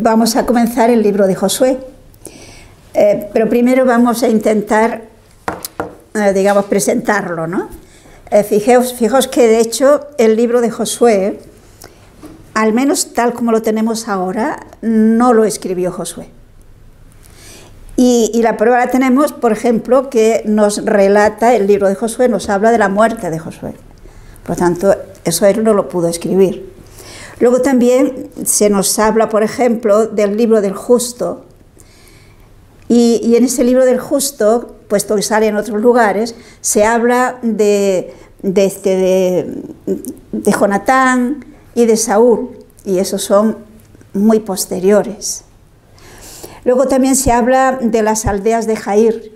Vamos a comenzar el libro de Josué, pero primero vamos a intentar, digamos, presentarlo, ¿no? Fijaos que de hecho el libro de Josué, al menos tal como lo tenemos ahora, no lo escribió Josué. Y la prueba la tenemos, por ejemplo, que nos relata el libro de Josué, nos habla de la muerte de Josué. Por lo tanto, eso él no lo pudo escribir. Luego también se nos habla, por ejemplo, del libro del justo. Y en ese libro del justo, puesto que sale en otros lugares, se habla de Jonatán y de Saúl, y esos son muy posteriores. Luego también se habla de las aldeas de Jair,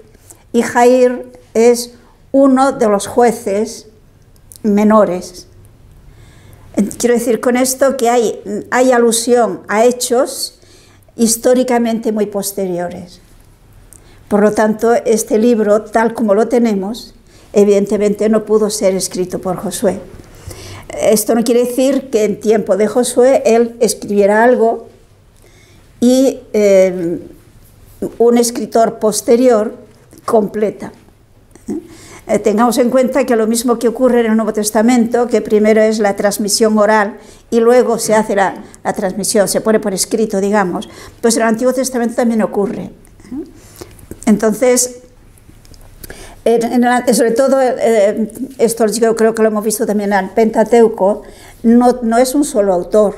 y Jair es uno de los jueces menores. Quiero decir con esto que hay alusión a hechos históricamente muy posteriores. Por lo tanto, este libro, tal como lo tenemos, evidentemente no pudo ser escrito por Josué. Esto no quiere decir que en tiempo de Josué él escribiera algo y un escritor posterior completa. Tengamos en cuenta que lo mismo que ocurre en el Nuevo Testamento, que primero es la transmisión oral y luego se hace la transmisión, se pone por escrito, digamos, pues en el Antiguo Testamento también ocurre. Entonces, sobre todo, esto yo creo que lo hemos visto también en el Pentateuco, no es un solo autor.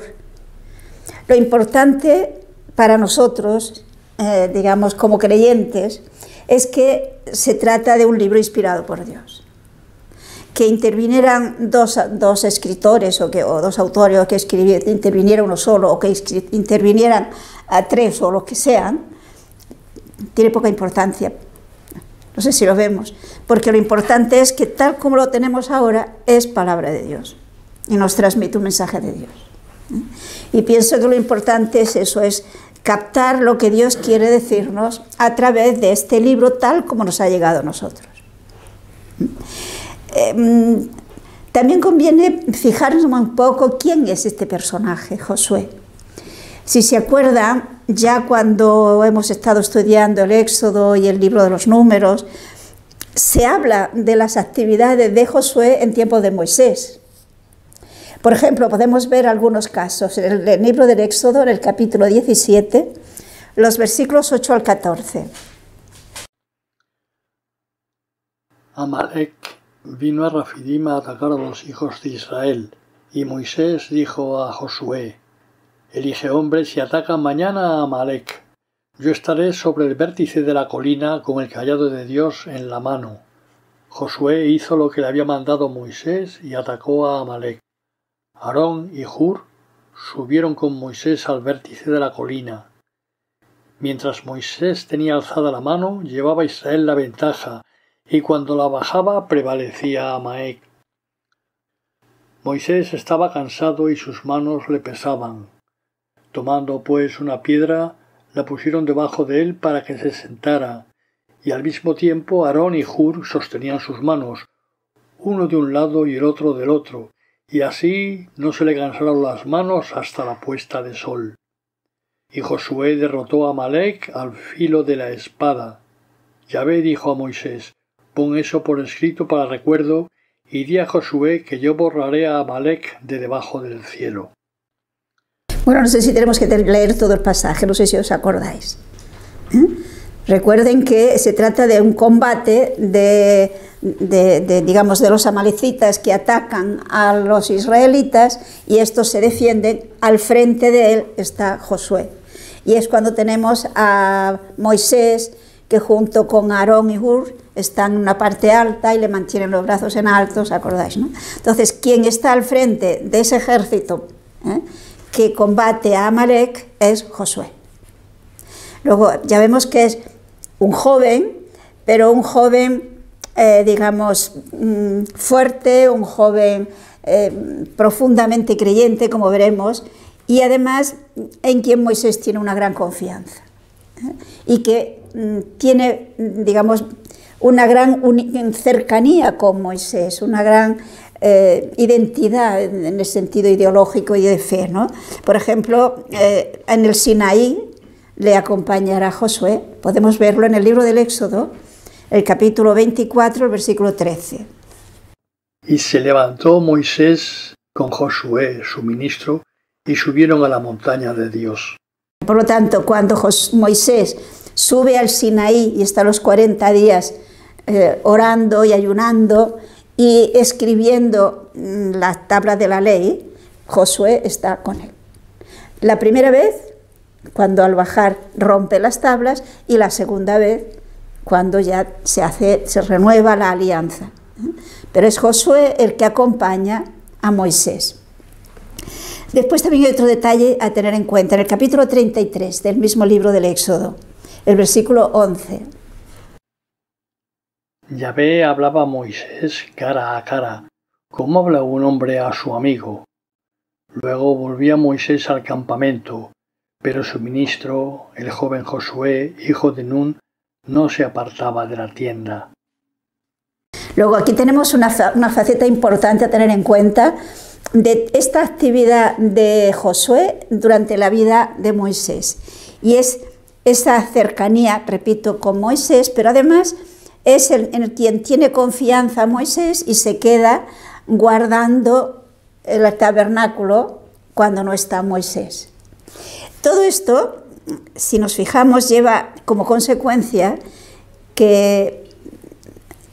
Lo importante para nosotros, digamos, como creyentes, es que se trata de un libro inspirado por Dios. Que intervinieran dos escritores o dos autores, o que interviniera uno solo, o que intervinieran a tres o lo que sean, tiene poca importancia. No sé si lo vemos, porque lo importante es que tal como lo tenemos ahora, es palabra de Dios y nos transmite un mensaje de Dios. Y pienso que lo importante es eso, es captar lo que Dios quiere decirnos a través de este libro tal como nos ha llegado a nosotros. También conviene fijarnos un poco quién es este personaje, Josué. Si se acuerdan, ya cuando hemos estado estudiando el Éxodo y el libro de los Números, se habla de las actividades de Josué en tiempo de Moisés. Por ejemplo, podemos ver algunos casos en el libro del Éxodo, en el capítulo 17, los versículos 8 al 14. Amalek vino a Rafidim a atacar a los hijos de Israel, y Moisés dijo a Josué: elige hombres y ataca mañana a Amalek. Yo estaré sobre el vértice de la colina con el cayado de Dios en la mano. Josué hizo lo que le había mandado Moisés y atacó a Amalek. Aarón y Hur subieron con Moisés al vértice de la colina. Mientras Moisés tenía alzada la mano, llevaba Israel la ventaja, y cuando la bajaba prevalecía Amalek. Moisés estaba cansado y sus manos le pesaban. Tomando pues una piedra, la pusieron debajo de él para que se sentara, y al mismo tiempo Aarón y Hur sostenían sus manos, uno de un lado y el otro del otro, y así no se le cansaron las manos hasta la puesta de sol. Y Josué derrotó a Amalek al filo de la espada. Yahvé dijo a Moisés: pon eso por escrito para recuerdo, y di a Josué que yo borraré a Amalek de debajo del cielo. Bueno, no sé si tenemos que leer todo el pasaje, no sé si os acordáis. Recuerden que se trata de un combate digamos, de los amalecitas que atacan a los israelitas y estos se defienden. Al frente de él está Josué. Y es cuando tenemos a Moisés, que junto con Aarón y Hur están en una parte alta y le mantienen los brazos en alto, ¿os acordáis, no? Entonces, quien está al frente de ese ejército que combate a Amalek es Josué. Luego ya vemos que es un joven, pero un joven, digamos, fuerte, un joven profundamente creyente, como veremos, y además en quien Moisés tiene una gran confianza, y que tiene, digamos, una gran cercanía con Moisés, una gran identidad en el sentido ideológico y de fe, ¿no? Por ejemplo, en el Sinaí le acompañará Josué. Podemos verlo en el libro del Éxodo, el capítulo 24, el versículo 13. Y se levantó Moisés con Josué, su ministro, y subieron a la montaña de Dios. Por lo tanto, cuando Moisés sube al Sinaí y está los 40 días orando y ayunando y escribiendo la tabla de la ley, Josué está con él. La primera vez, cuando al bajar rompe las tablas, y la segunda vez, cuando ya se renueva la alianza. Pero es Josué el que acompaña a Moisés. Después también hay otro detalle a tener en cuenta. En el capítulo 33 del mismo libro del Éxodo, el versículo 11. Yahvé hablaba a Moisés cara a cara, como habla un hombre a su amigo. Luego volvía Moisés al campamento, pero su ministro, el joven Josué, hijo de Nun, no se apartaba de la tienda. Luego aquí tenemos una faceta importante a tener en cuenta de esta actividad de Josué durante la vida de Moisés. Y es esa cercanía, repito, con Moisés, pero además es en quien tiene confianza Moisés y se queda guardando el tabernáculo cuando no está Moisés. Todo esto, si nos fijamos, lleva como consecuencia que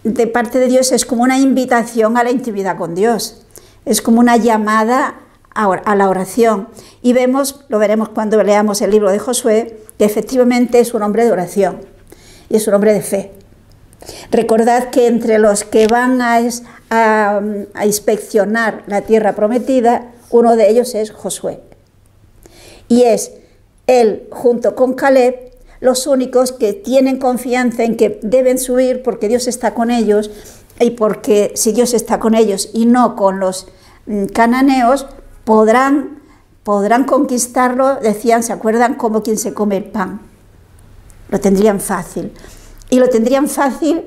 de parte de Dios es como una invitación a la intimidad con Dios, es como una llamada a la oración. Y lo veremos cuando leamos el libro de Josué, que efectivamente es un hombre de oración y es un hombre de fe. Recordad que entre los que van a inspeccionar la tierra prometida, uno de ellos es Josué. Y es él, junto con Caleb, los únicos que tienen confianza en que deben subir porque Dios está con ellos, y porque si Dios está con ellos y no con los cananeos, podrán conquistarlo, decían, ¿se acuerdan? Como quien se come el pan. Lo tendrían fácil. Y lo tendrían fácil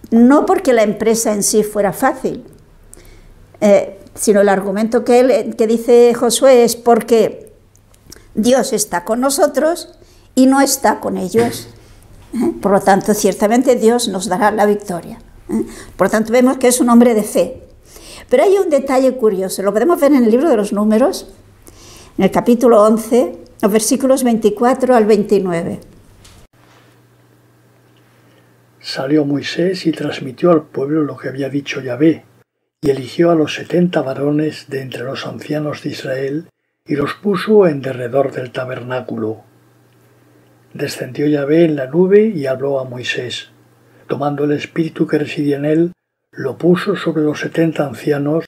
no porque la empresa en sí fuera fácil, sino el argumento que dice Josué es porque Dios está con nosotros y no está con ellos. Por lo tanto, ciertamente Dios nos dará la victoria. Por lo tanto, vemos que es un hombre de fe. Pero hay un detalle curioso, lo podemos ver en el libro de los Números, en el capítulo 11, los versículos 24 al 29. Salió Moisés y transmitió al pueblo lo que había dicho Yahvé, y eligió a los 70 varones de entre los ancianos de Israel, y los puso en derredor del tabernáculo. Descendió Yahvé en la nube y habló a Moisés. Tomando el espíritu que residía en él, lo puso sobre los 70 ancianos,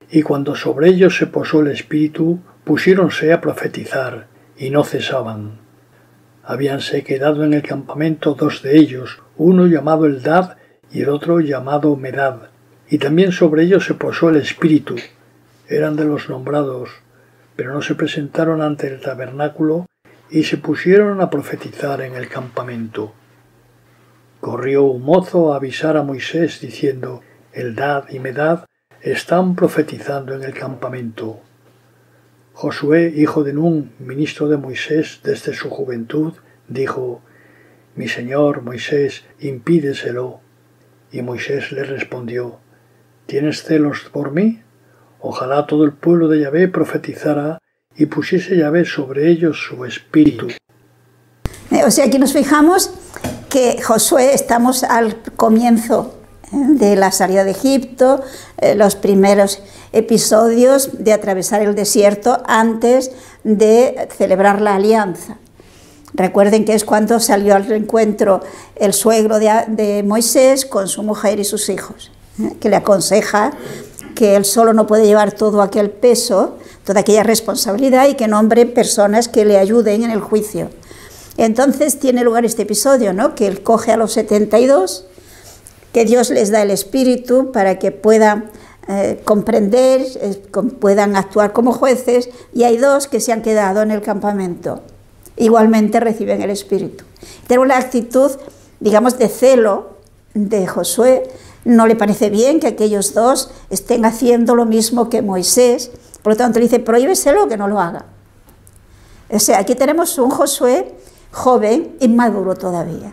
y cuando sobre ellos se posó el espíritu, pusiéronse a profetizar, y no cesaban. Habíanse quedado en el campamento 2 de ellos, uno llamado Eldad y el otro llamado Medad, y también sobre ellos se posó el espíritu. Eran de los nombrados, pero no se presentaron ante el tabernáculo, y se pusieron a profetizar en el campamento. Corrió un mozo a avisar a Moisés, diciendo, Eldad y Medad están profetizando en el campamento. Josué, hijo de Nun, ministro de Moisés desde su juventud, dijo, Mi señor Moisés, impídeselo. Y Moisés le respondió, ¿Tienes celos por mí? Ojalá todo el pueblo de Yahvé profetizara y pusiese Yahvé sobre ellos su espíritu. O sea, aquí nos fijamos que Josué, estamos al comienzo de la salida de Egipto, los primeros episodios de atravesar el desierto antes de celebrar la alianza. Recuerden que es cuando salió al encuentro el suegro de Moisés con su mujer y sus hijos, que le aconseja que él solo no puede llevar todo aquel peso, toda aquella responsabilidad, y que nombre personas que le ayuden en el juicio. Entonces tiene lugar este episodio, ¿no? Que él coge a los 72, que Dios les da el espíritu para que puedan comprender, puedan actuar como jueces, y hay 2 que se han quedado en el campamento. Igualmente reciben el espíritu. Tenemos la actitud, digamos, de celo de Josué, no le parece bien que aquellos dos estén haciendo lo mismo que Moisés, por lo tanto le dice, prohíbeselo que no lo haga. O sea, aquí tenemos un Josué joven, inmaduro todavía.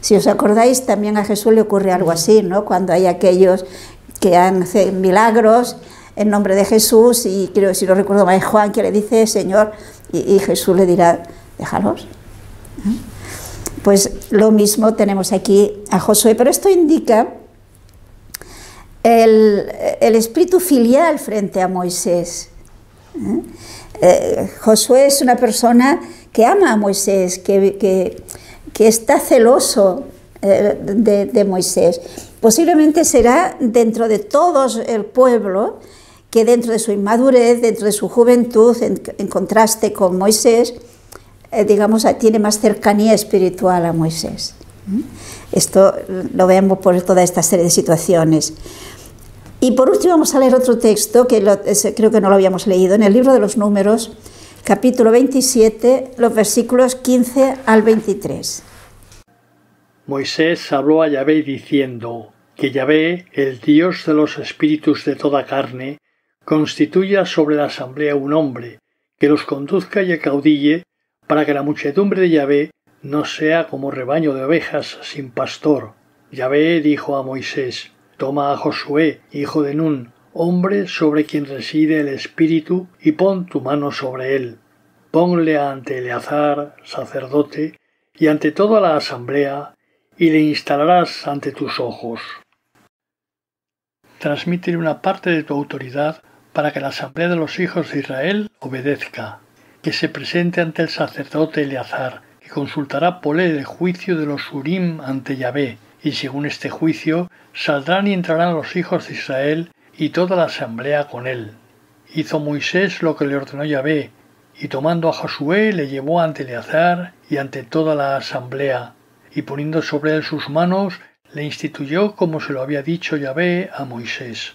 Si os acordáis, también a Jesús le ocurre algo así, ¿no? Cuando hay aquellos que hacen milagros en nombre de Jesús, y creo, si no recuerdo mal, es Juan que le dice, Señor, y Jesús le dirá, déjalos. Pues lo mismo tenemos aquí a Josué, pero esto indica el espíritu filial frente a Moisés. Josué es una persona que ama a Moisés, que está celoso de Moisés. Posiblemente será dentro de todo el pueblo que dentro de su inmadurez, dentro de su juventud, en contraste con Moisés, digamos, tiene más cercanía espiritual a Moisés. Esto lo vemos por toda esta serie de situaciones. Y por último vamos a leer otro texto, que creo que no lo habíamos leído, en el libro de los Números, capítulo 27, los versículos 15 al 23. Moisés habló a Yahvé diciendo, que Yahvé, el Dios de los espíritus de toda carne, constituya sobre la asamblea un hombre, que los conduzca y acaudille, para que la muchedumbre de Yahvé no sea como rebaño de ovejas sin pastor. Yahvé dijo a Moisés, toma a Josué, hijo de Nun, hombre sobre quien reside el espíritu, y pon tu mano sobre él. Ponle ante Eleazar, sacerdote, y ante toda la asamblea, y le instalarás ante tus ojos. Transmítele una parte de tu autoridad para que la asamblea de los hijos de Israel obedezca, que se presente ante el sacerdote Eleazar, que consultará por él el juicio de los Urim ante Yahvé, y según este juicio saldrán y entrarán los hijos de Israel y toda la asamblea con él. Hizo Moisés lo que le ordenó Yahvé, y tomando a Josué le llevó ante Eleazar y ante toda la asamblea, y poniendo sobre él sus manos, le instituyó como se lo había dicho Yahvé a Moisés.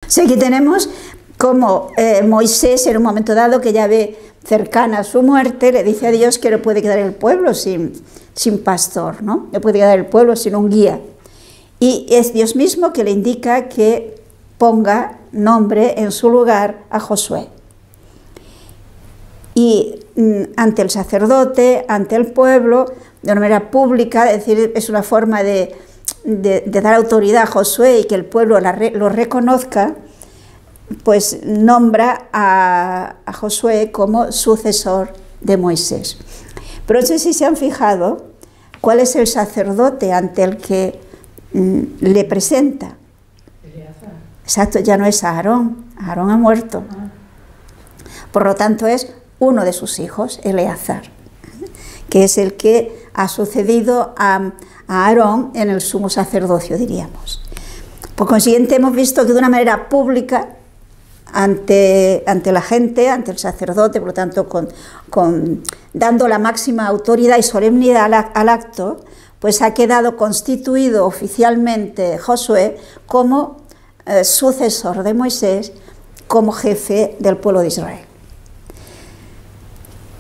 Sí, aquí tenemos como Moisés, en un momento dado que Yahvé, cercana a su muerte, le dice a Dios que no puede quedar el pueblo sin pastor, ¿no? No puede quedar el pueblo sin un guía. Y es Dios mismo que le indica que ponga nombre en su lugar a Josué. Y ante el sacerdote, ante el pueblo, de una manera pública, es decir, es una forma de dar autoridad a Josué y que el pueblo lo reconozca, pues nombra a Josué como sucesor de Moisés. Pero no sé si se han fijado cuál es el sacerdote ante el que le presenta. Exacto, ya no es Aarón, Aarón ha muerto. Por lo tanto es uno de sus hijos, Eleazar, que es el que ha sucedido a Aarón en el sumo sacerdocio, diríamos. Por consiguiente, hemos visto que de una manera pública, ante la gente, ante el sacerdote, por lo tanto, dando la máxima autoridad y solemnidad al acto, pues ha quedado constituido oficialmente Josué como sucesor de Moisés, como jefe del pueblo de Israel.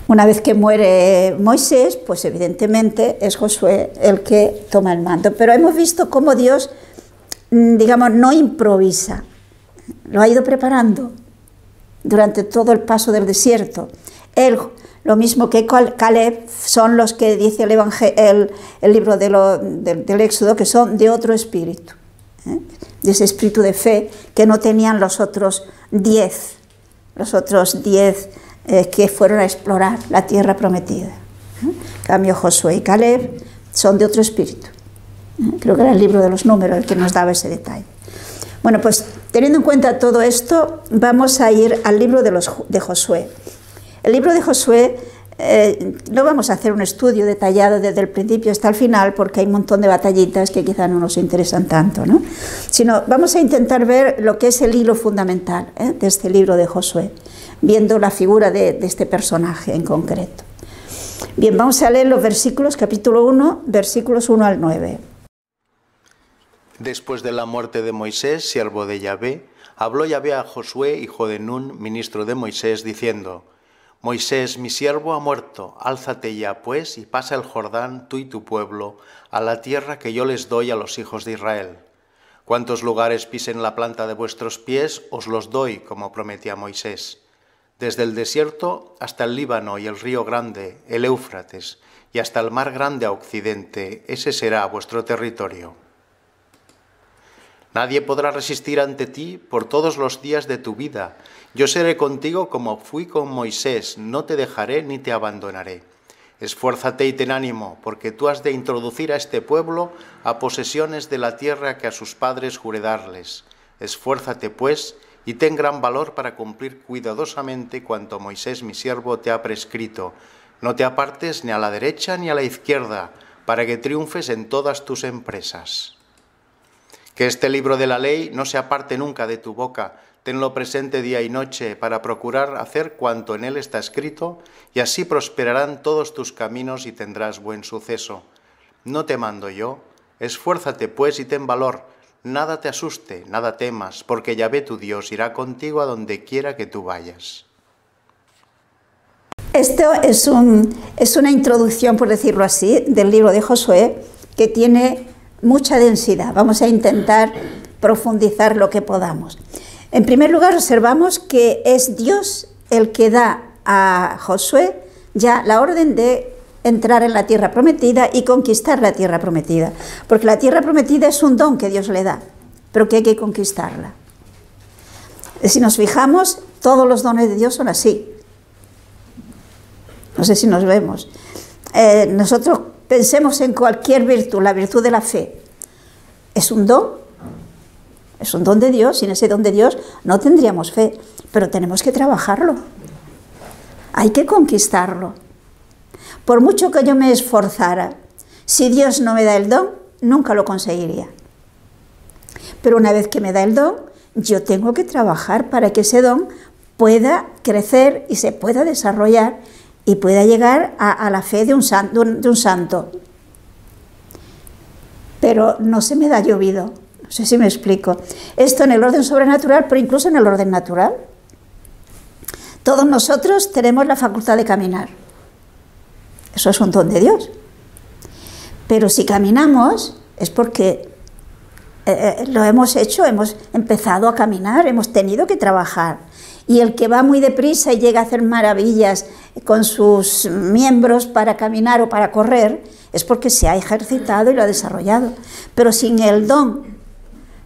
Una vez que muere Moisés, pues evidentemente es Josué el que toma el mando. Pero hemos visto cómo Dios, digamos, no improvisa, lo ha ido preparando durante todo el paso del desierto. Él, lo mismo que Caleb, son los que dice el libro del Éxodo, que son de otro espíritu, de ese espíritu de fe que no tenían los otros 10 que fueron a explorar la tierra prometida. En cambio, Josué y Caleb son de otro espíritu. Creo que era el libro de los Números el que nos daba ese detalle. Bueno, pues teniendo en cuenta todo esto, vamos a ir al libro de Josué. El libro de Josué, no vamos a hacer un estudio detallado desde el principio hasta el final, porque hay un montón de batallitas que quizá no nos interesan tanto, ¿no? Sino vamos a intentar ver lo que es el hilo fundamental de este libro de Josué, viendo la figura de este personaje en concreto. Bien, vamos a leer los versículos, capítulo 1, versículos 1 al 9. Después de la muerte de Moisés, siervo de Yahvé, habló Yahvé a Josué, hijo de Nun, ministro de Moisés, diciendo: Moisés, mi siervo, ha muerto. Álzate ya, pues, y pasa el Jordán, tú y tu pueblo, a la tierra que yo les doy a los hijos de Israel. Cuantos lugares pisen la planta de vuestros pies, os los doy, como prometí a Moisés. Desde el desierto hasta el Líbano y el río grande, el Éufrates, y hasta el mar grande a occidente, ese será vuestro territorio. Nadie podrá resistir ante ti por todos los días de tu vida. Yo seré contigo como fui con Moisés, no te dejaré ni te abandonaré. Esfuérzate y ten ánimo, porque tú has de introducir a este pueblo a posesiones de la tierra que a sus padres juré darles. Esfuérzate, pues, y ten gran valor para cumplir cuidadosamente cuanto Moisés, mi siervo, te ha prescrito. No te apartes ni a la derecha ni a la izquierda, para que triunfes en todas tus empresas. Que este libro de la ley no se aparte nunca de tu boca. Tenlo presente día y noche para procurar hacer cuanto en él está escrito, y así prosperarán todos tus caminos y tendrás buen suceso. ¿No te mando yo? Esfuérzate, pues, y ten valor. Nada te asuste, nada temas, porque Yahvé tu Dios irá contigo a donde quiera que tú vayas. Esto es una introducción, por decirlo así, del libro de Josué, que tiene mucha densidad. Vamos a intentar profundizar lo que podamos. En primer lugar, observamos que es Dios el que da a Josué ya la orden de entrar en la tierra prometida y conquistar la tierra prometida, porque la tierra prometida es un don que Dios le da, pero que hay que conquistarla. Si nos fijamos, todos los dones de Dios son así. No sé si nos vemos. Nosotros pensemos en cualquier virtud, la virtud de la fe. Es un don de Dios. Sin ese don de Dios no tendríamos fe, pero tenemos que trabajarlo. Hay que conquistarlo. Por mucho que yo me esforzara, si Dios no me da el don, nunca lo conseguiría. Pero una vez que me da el don, yo tengo que trabajar para que ese don pueda crecer y se pueda desarrollar y pueda llegar a la fe de un santo. Pero no se me da llovido. No sé si me explico. Esto en el orden sobrenatural, pero incluso en el orden natural. Todos nosotros tenemos la facultad de caminar. Eso es un don de Dios. Pero si caminamos es porque lo hemos hecho, hemos empezado a caminar, hemos tenido que trabajar. Y el que va muy deprisa y llega a hacer maravillas con sus miembros para caminar o para correr, es porque se ha ejercitado y lo ha desarrollado. Pero sin el don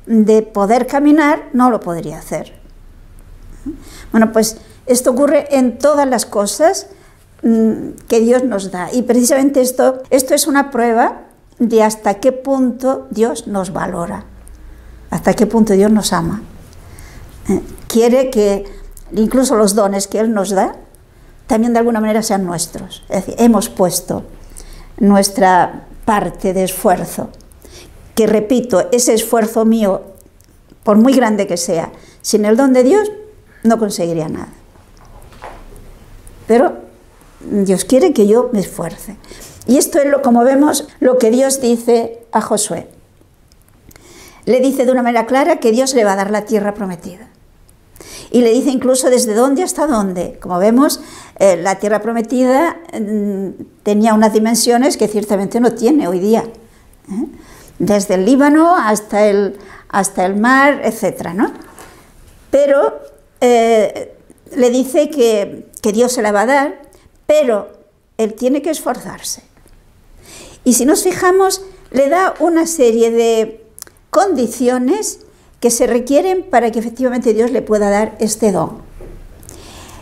de poder caminar, no lo podría hacer. Bueno, pues esto ocurre en todas las cosas que Dios nos da. Y precisamente esto es una prueba de hasta qué punto Dios nos valora, hasta qué punto Dios nos ama. Quiere que incluso los dones que Él nos da también de alguna manera sean nuestros. Es decir, hemos puesto nuestra parte de esfuerzo, que repito, ese esfuerzo mío, por muy grande que sea, sin el don de Dios no conseguiría nada. Pero Dios quiere que yo me esfuerce. Y esto es, como vemos, lo que Dios dice a Josué. Le dice de una manera clara que Dios le va a dar la tierra prometida. Y le dice incluso desde dónde hasta dónde. Como vemos, la tierra prometida tenía unas dimensiones que ciertamente no tiene hoy día. Desde el Líbano hasta el mar, etc., ¿no? Pero le dice que Dios se la va a dar, pero él tiene que esforzarse. Y si nos fijamos, le da una serie de condiciones que se requieren para que efectivamente Dios le pueda dar este don.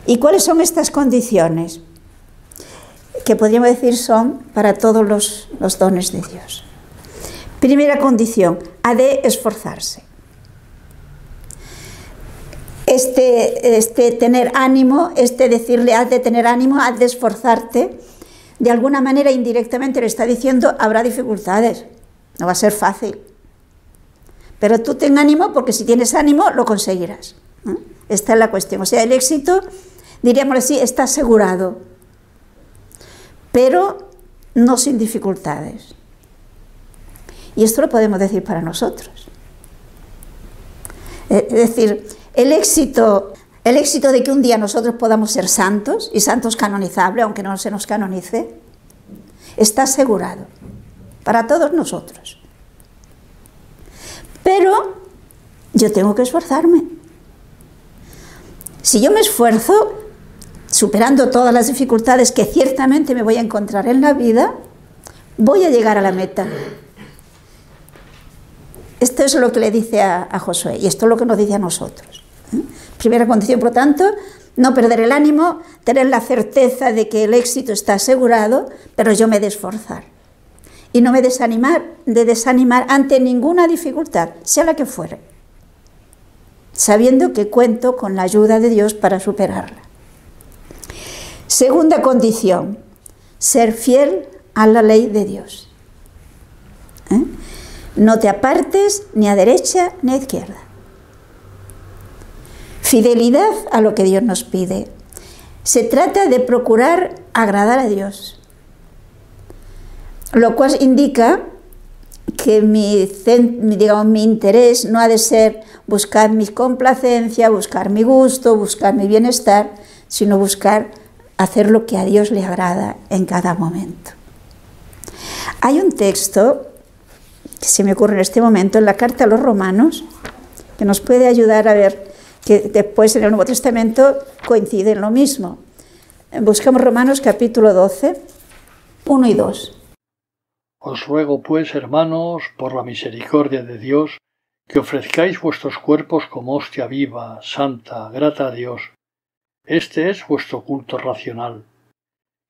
¿Y cuáles son estas condiciones? Que podríamos decir son para todos los dones de Dios. Primera condición, ha de esforzarse. Tener ánimo, decirle has de tener ánimo, has de esforzarte, de alguna manera indirectamente le está diciendo habrá dificultades, no va a ser fácil. Pero tú ten ánimo porque si tienes ánimo lo conseguirás. Esta es la cuestión. O sea, el éxito, diríamos así, está asegurado, pero no sin dificultades. Y esto lo podemos decir para nosotros. Es decir, el éxito el éxito de que un día nosotros podamos ser santos, y santos canonizables, aunque no se nos canonice, está asegurado para todos nosotros. Pero yo tengo que esforzarme. Si yo me esfuerzo, superando todas las dificultades que ciertamente me voy a encontrar en la vida, voy a llegar a la meta. Esto es lo que le dice a Josué, y esto es lo que nos dice a nosotros. Primera condición, por lo tanto, no perder el ánimo, tener la certeza de que el éxito está asegurado, pero yo me he de esforzar. Y no me desanimar ante ninguna dificultad, sea la que fuere, sabiendo que cuento con la ayuda de Dios para superarla. Segunda condición, ser fiel a la ley de Dios. No te apartes ni a derecha ni a izquierda. Fidelidad a lo que Dios nos pide. Se trata de procurar agradar a Dios, lo cual indica que mi interés no ha de ser buscar mi complacencia, buscar mi gusto, buscar mi bienestar, sino buscar hacer lo que a Dios le agrada en cada momento. Hay un texto que se me ocurre en este momento en la carta a los Romanos que nos puede ayudar a ver que después en el Nuevo Testamento coincide en lo mismo. Buscamos Romanos capítulo 12, 1 y 2. Os ruego pues, hermanos, por la misericordia de Dios, que ofrezcáis vuestros cuerpos como hostia viva, santa, grata a Dios. Este es vuestro culto racional.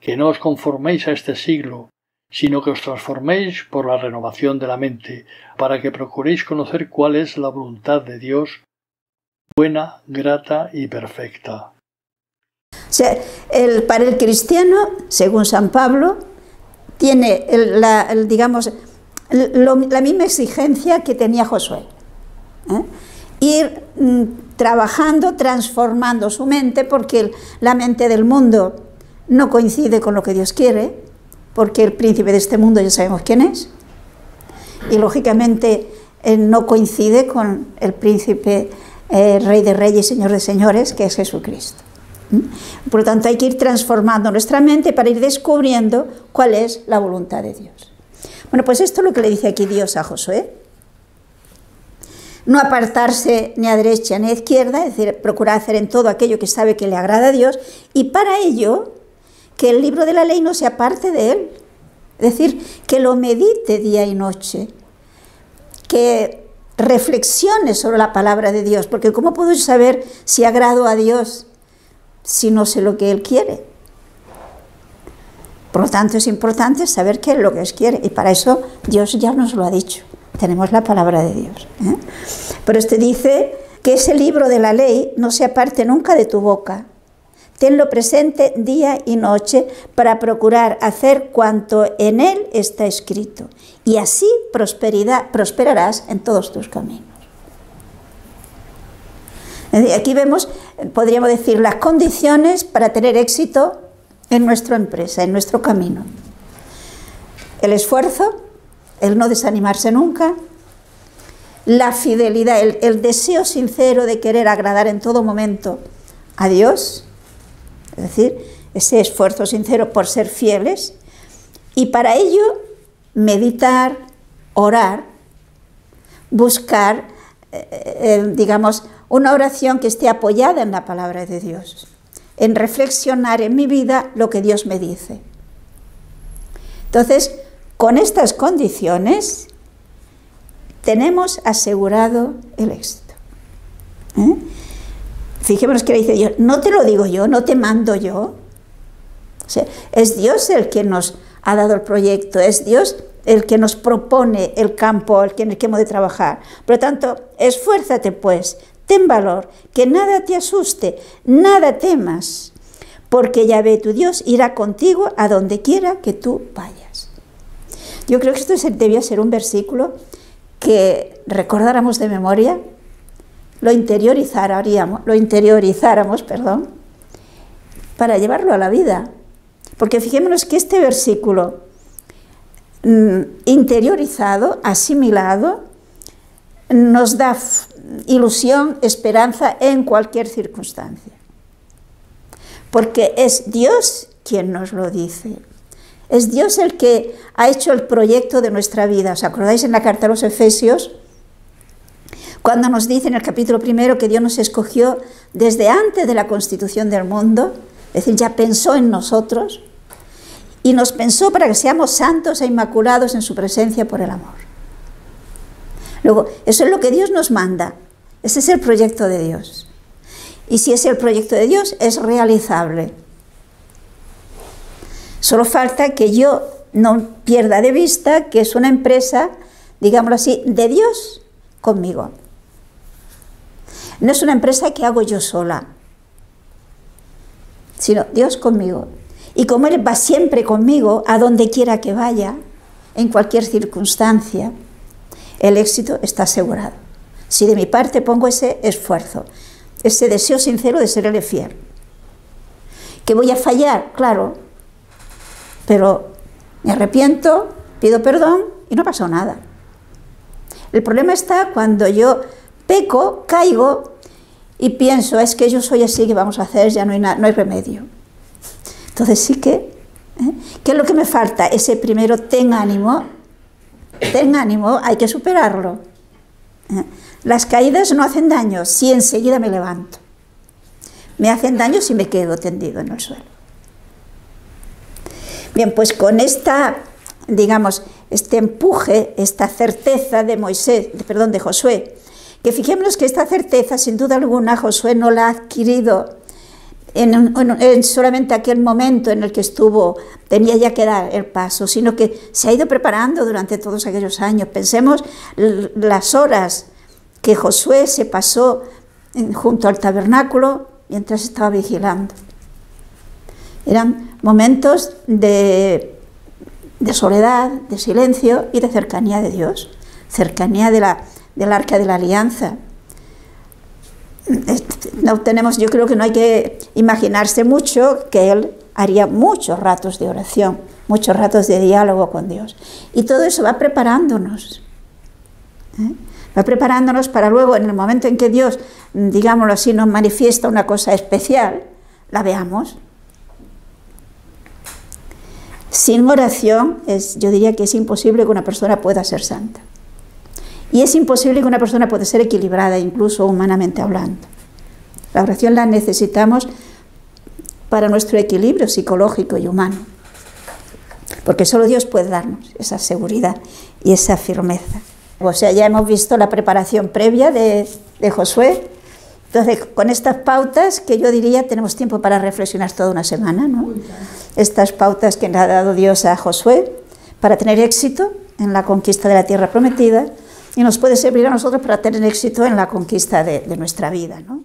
Que no os conforméis a este siglo, sino que os transforméis por la renovación de la mente, para que procuréis conocer cuál es la voluntad de Dios, buena, grata y perfecta. O sea, para el cristiano, según San Pablo, tiene la misma exigencia que tenía Josué. Ir trabajando, transformando su mente, porque la mente del mundo no coincide con lo que Dios quiere, porque el príncipe de este mundo ya sabemos quién es, y lógicamente no coincide con el príncipe, rey de reyes y señor de señores, que es Jesucristo. Por lo tanto, hay que ir transformando nuestra mente para ir descubriendo cuál es la voluntad de Dios. Bueno, pues esto es lo que le dice aquí Dios a Josué. No apartarse ni a derecha ni a izquierda, es decir, procurar hacer en todo aquello que sabe que le agrada a Dios, y para ello, que el libro de la ley no se aparte de él. Es decir, que lo medite día y noche, que reflexione sobre la palabra de Dios, porque ¿cómo puedo saber si agrado a Dios si no sé lo que Él quiere? Por lo tanto, es importante saber qué es lo que Dios quiere, y para eso Dios ya nos lo ha dicho. Tenemos la palabra de Dios. Pero este dice que ese libro de la ley no se aparte nunca de tu boca. Tenlo presente día y noche para procurar hacer cuanto en él está escrito, y así prosperarás en todos tus caminos. Aquí vemos, podríamos decir, las condiciones para tener éxito en nuestra empresa, en nuestro camino. El esfuerzo, el no desanimarse nunca, la fidelidad, el deseo sincero de querer agradar en todo momento a Dios, es decir, ese esfuerzo sincero por ser fieles, y para ello meditar, orar, buscar, una oración que esté apoyada en la palabra de Dios, en reflexionar en mi vida lo que Dios me dice. Entonces, con estas condiciones, tenemos asegurado el éxito. Fijémonos que le dice Dios, no te lo digo yo, no te mando yo. O sea, es Dios el que nos ha dado el proyecto, es Dios el que nos propone el campo en el que hemos de trabajar. Por lo tanto, esfuérzate pues, ten valor, que nada te asuste, nada temas, porque Yahvé tu Dios irá contigo a donde quiera que tú vayas. Yo creo que esto debía ser un versículo que recordáramos de memoria, lo interiorizáramos, para llevarlo a la vida. Porque fijémonos que este versículo interiorizado, asimilado, nos da ilusión, esperanza en cualquier circunstancia. Porque es Dios quien nos lo dice. Es Dios el que ha hecho el proyecto de nuestra vida. ¿Os acordáis en la carta a los Efesios? Cuando nos dice en el capítulo 1 que Dios nos escogió desde antes de la constitución del mundo, es decir, ya pensó en nosotros y nos pensó para que seamos santos e inmaculados en su presencia por el amor. Luego, eso es lo que Dios nos manda. Ese es el proyecto de Dios. Y si es el proyecto de Dios, es realizable. Solo falta que yo no pierda de vista que es una empresa, digámoslo así, de Dios conmigo. No es una empresa que hago yo sola, sino Dios conmigo. Y como Él va siempre conmigo, a donde quiera que vaya, en cualquier circunstancia, el éxito está asegurado. Si de mi parte pongo ese esfuerzo, ese deseo sincero de serle fiel. ¿Que voy a fallar? Claro, pero me arrepiento, pido perdón y no pasó nada. El problema está cuando yo peco, caigo y pienso, es que yo soy así, ¿qué vamos a hacer? Ya no hay remedio. Entonces sí que, ¿qué es lo que me falta? Ese primero, ten ánimo, hay que superarlo. Las caídas no hacen daño si enseguida me levanto. Me hacen daño si me quedo tendido en el suelo. Bien, pues con digamos, este empuje, esta certeza de Josué, que fijémonos que esta certeza, sin duda alguna, Josué no la ha adquirido en solamente aquel momento en el que tenía ya que dar el paso, sino que se ha ido preparando durante todos aquellos años. Pensemos las horas que Josué se pasó junto al tabernáculo mientras estaba vigilando. Eran momentos de soledad, de silencio y de cercanía de Dios, cercanía del arca de la alianza. No tenemos, yo creo que no hay que imaginarse mucho que él haría muchos ratos de oración, muchos ratos de diálogo con Dios. Y todo eso va preparándonos. Va preparándonos para luego, en el momento en que Dios, digámoslo así, nos manifiesta una cosa especial, la veamos. Sin oración, yo diría que es imposible que una persona pueda ser santa. Y es imposible que una persona pueda ser equilibrada, incluso humanamente hablando. La oración la necesitamos para nuestro equilibrio psicológico y humano. Porque solo Dios puede darnos esa seguridad y esa firmeza. O sea, ya hemos visto la preparación previa de Josué. Entonces, con estas pautas, que yo diría, tenemos tiempo para reflexionar toda una semana, ¿no? Estas pautas que le ha dado Dios a Josué para tener éxito en la conquista de la tierra prometida, y nos puede servir a nosotros para tener éxito en la conquista de nuestra vida, ¿no?